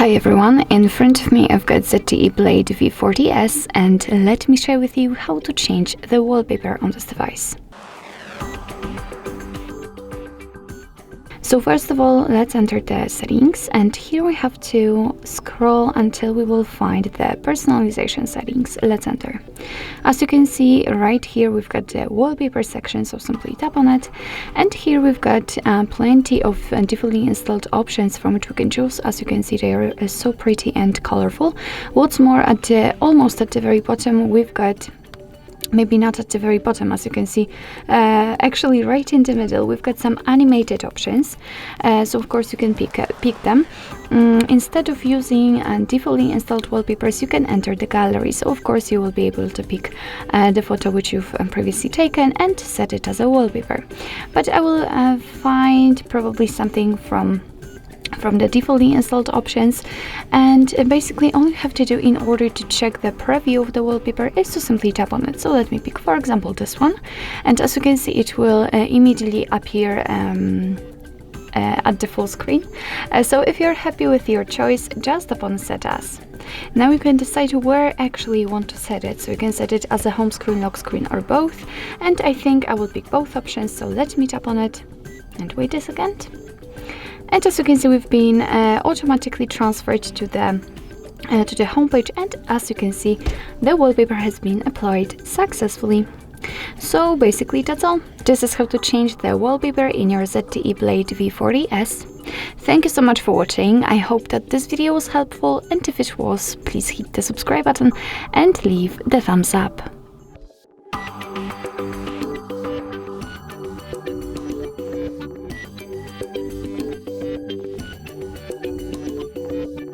Hi everyone, in front of me I've got ZTE Blade V40s and let me share with you how to change the wallpaper on this device. So first of all, let's enter the settings, and here we have to scroll until we will find the personalization settings. Let's enter. As you can see right here, we've got the wallpaper section, so simply tap on it, and here we've got plenty of defaultly installed options from which we can choose. As you can see, they are so pretty and colorful. What's more, almost at the very bottom, we've got, maybe not at the very bottom, as you can see, actually right in the middle, we've got some animated options. So of course you can pick them. Instead of using defaultly installed wallpapers, you can enter the gallery. So of course you will be able to pick the photo which you've previously taken and set it as a wallpaper. But I will find probably something from the defaultly installed options, and basically all you have to do in order to check the preview of the wallpaper is to simply tap on it. So let me pick, for example, this one, and as you can see, it will immediately appear at the full screen. So if you're happy with your choice, just tap on Set As. Now you can decide where actually you want to set it. So you can set it as a home screen, lock screen, or both, and I think I will pick both options. So let me tap on it and wait a second. And as you can see, we've been automatically transferred to the homepage, and as you can see, the wallpaper has been applied successfully. So basically that's all. This is how to change the wallpaper in your ZTE Blade V40s. Thank you so much for watching. I hope that this video was helpful, and if it was, please hit the subscribe button and leave the thumbs up.